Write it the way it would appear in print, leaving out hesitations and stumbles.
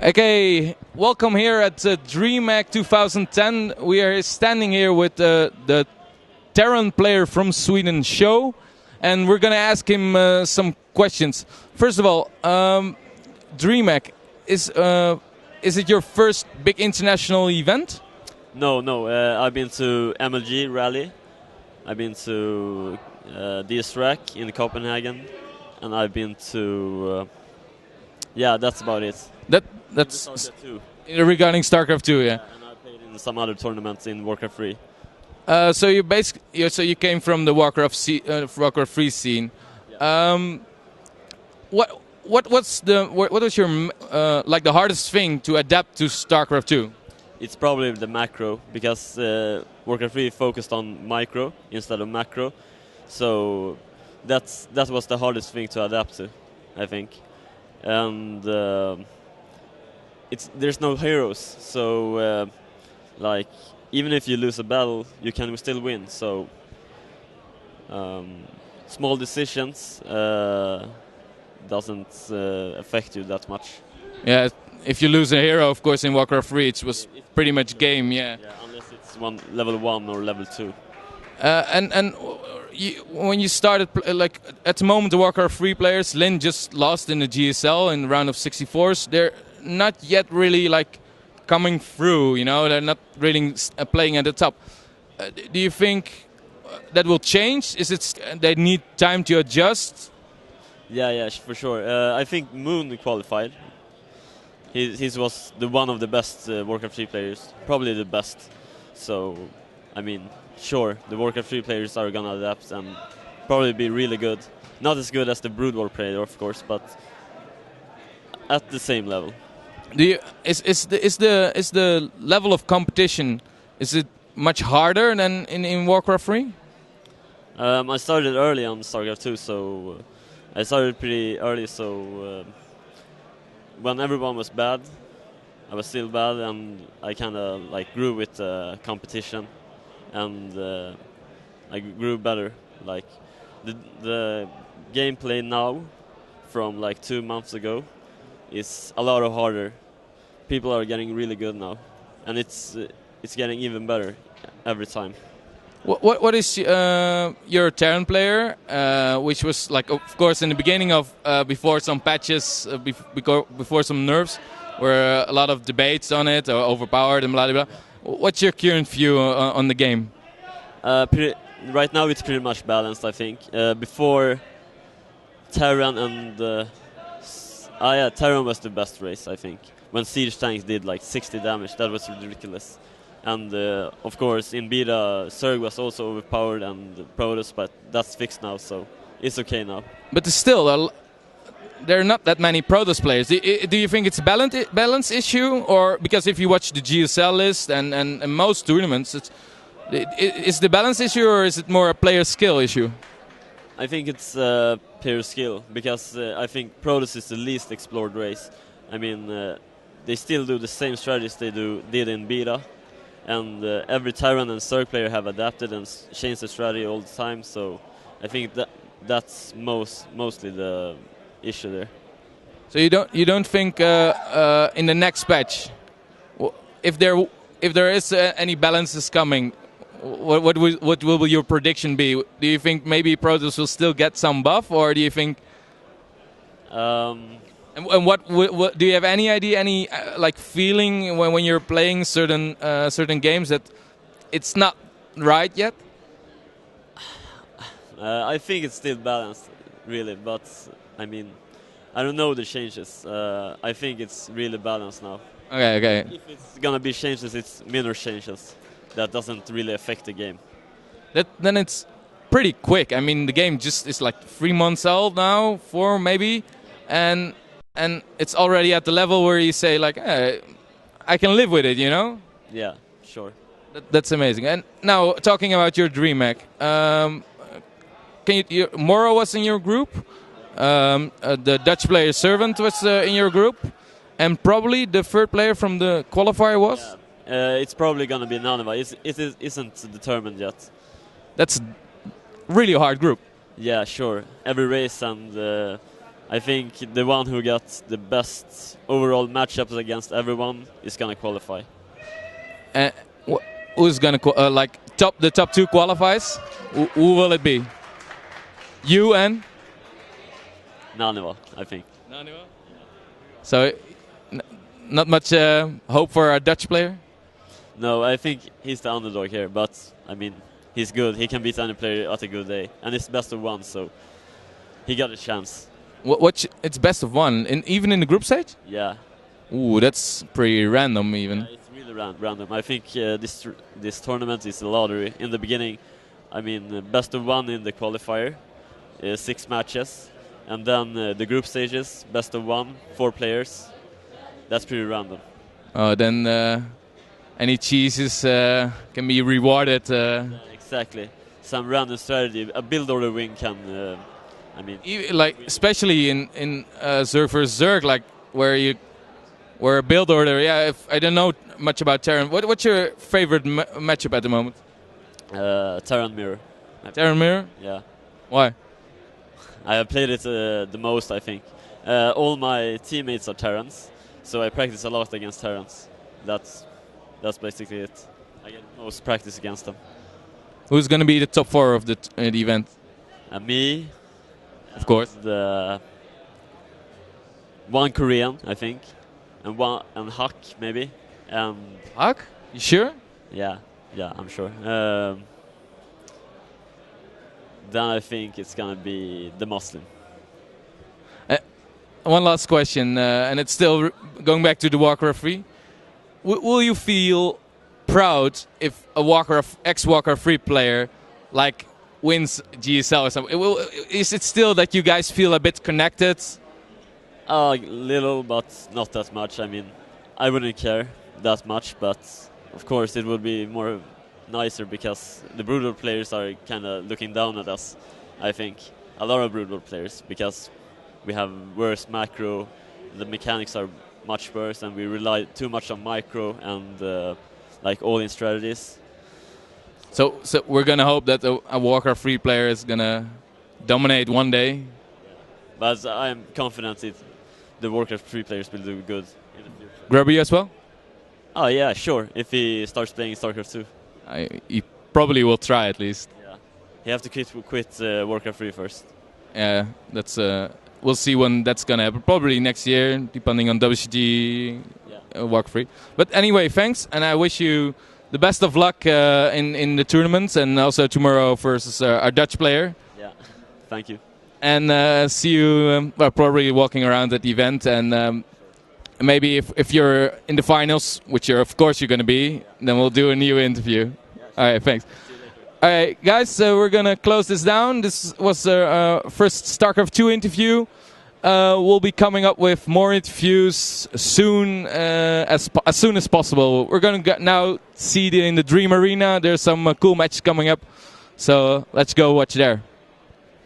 Okay, welcome here at Dreamhack 2010. We are standing here with the Terran player from Sweden, SjoW, and we're going to ask him some questions. First of all, Dreamhack, is it your first big international event? No. I've been to MLG Rally. I've been to DS-Rack in Copenhagen, and I've been to yeah, that's about it. That's Starcraft 2. regarding Starcraft 2, yeah. And I played in some other tournaments in Warcraft 3. So you came from the Warcraft 3 scene. Yeah. What was your like the hardest thing to adapt to Starcraft 2? It's probably the macro, because Warcraft 3 focused on micro instead of macro. So that was the hardest thing to adapt to, I think. And there's no heroes, so like even if you lose a battle, you can still win. So small decisions doesn't affect you that much. Yeah, if you lose a hero, of course, in Warcraft 3, it was pretty much game. Yeah. Yeah, unless it's level 1 or level 2. When you started, like at the moment, the Warcraft 3 players, Lin just lost in the GSL in the round of 64s. They're not yet really like coming through. You know, they're not really playing at the top. Do you think that will change? Is it they need time to adjust? Yeah, for sure. I think Moon qualified. He was one of the best Warcraft 3 players, probably the best. So, I mean, sure, the Warcraft 3 players are gonna adapt and probably be really good. Not as good as the Brood War player, of course, but at the same level. Is the level of competition, is it much harder than in Warcraft 3? I started early on Starcraft 2, so I started pretty early. So when everyone was bad, I was still bad, and I kind of like grew with competition, and I grew better. Like the gameplay now, from like 2 months ago, is a lot harder. People are getting really good now, and it's getting even better every time. What is your Terran player, which was like, of course, in the beginning of before some patches, before some nerfs, were a lot of debates on it, or overpowered and blah blah blah. What's your current view on the game? Right now, it's pretty much balanced, I think. Before Terran and Terran was the best race, I think. When Siege tanks did like 60 damage, that was ridiculous. And of course, in beta, Zerg was also overpowered and Protoss, but that's fixed now, so it's okay now. But still, there are not that many Protoss players. Do you think it's a balance issue, or because if you watch the GSL list and most tournaments, is the balance issue, or is it more a player skill issue? I think it's player skill, because I think Protoss is the least explored race. I mean, they still do the same strategies they did in beta, and every Terran and Zerg player have adapted and changed the strategy all the time. So I think that's mostly the issue there. So you don't think in the next patch, if there is any balances coming, what will your prediction be? Do you think maybe Protoss will still get some buff, or do you think? And what do you have any idea, any like feeling when you're playing certain games that it's not right yet? I think it's still balanced, really, but I mean, I don't know the changes. I think it's really balanced now. Okay. If it's gonna be changes, it's minor changes that doesn't really affect the game. Then it's pretty quick. I mean, the game just is like 3 months old now, 4 maybe, and it's already at the level where you say like, I can live with it, you know? Yeah, sure. That's amazing. And now talking about your Dreamhack, Moro was in your group, the Dutch player Servant was in your group, and probably the third player from the qualifier was? Yeah. It's probably going to be Nanova. It isn't determined yet. That's really a hard group. Yeah, sure. Every race, and I think the one who gets the best overall matchups against everyone is gonna qualify. Who's gonna like the top 2 qualifies? Who will it be? You and Naniva, I think. Naniva. So, not much hope for a Dutch player. No, I think he's the underdog here, but I mean, he's good. He can beat any player at a good day, and it's best of 1, so he got a chance. It's best of 1, even in the group stage? Yeah. Ooh, that's pretty random, even. Yeah, it's really random. I think this tournament is a lottery. In the beginning, I mean, best of 1 in the qualifier, 6 matches, and then the group stages, best of 1, 4 players. That's pretty random. Oh, then any cheeses can be rewarded. Yeah, exactly. Some random strategy, a build order win can. I mean, like especially in Zerg vs Zerg, like where a build order. Yeah, I don't know much about Terran. What's your favorite matchup at the moment? Terran Mirror. Terran Mirror? Yeah. Why? I have played it the most, I think. All my teammates are Terrans, so I practice a lot against Terrans. That's basically it. I get most practice against them. Who's going to be the top 4 of the event? Me. Of course. The one Korean, I think, and Huck maybe. Huck? You sure? Yeah, I'm sure. Then I think it's gonna be the Muslim. One last question, and it's still going back to the Warcraft 3. Will you feel proud if a ex-Warcraft 3 player like wins GSL or something? Is it still that you guys feel a bit connected? A little, but not that much. I mean, I wouldn't care that much, but of course it would be more nicer because the Brutal players are kind of looking down at us, I think. A lot of Brutal players, because we have worse macro, the mechanics are much worse, and we rely too much on micro and like all-in strategies. So we're gonna hope that a Warcraft 3 player is gonna dominate one day. But I am confident the Warcraft 3 players will do good in the future. Grubby as well? Oh yeah, sure. If he starts playing Starcraft 2. He probably will try at least. Yeah, he have to quit Warcraft 3 first. Yeah, that's. We'll see when that's gonna happen. Probably next year, depending on WCG Warcraft 3. But anyway, thanks, and I wish you the best of luck in the tournaments, and also tomorrow versus our Dutch player. Yeah, thank you. And see you probably walking around at the event, and maybe if you're in the finals, which of course you're going to be, then we'll do a new interview. All right, thanks. All right, guys, so we're going to close this down. This was our first StarCraft 2 interview. We'll be coming up with more interviews soon, as soon as possible. We're going to now see in the Dream Arena. There's some cool matches coming up, so let's go watch there.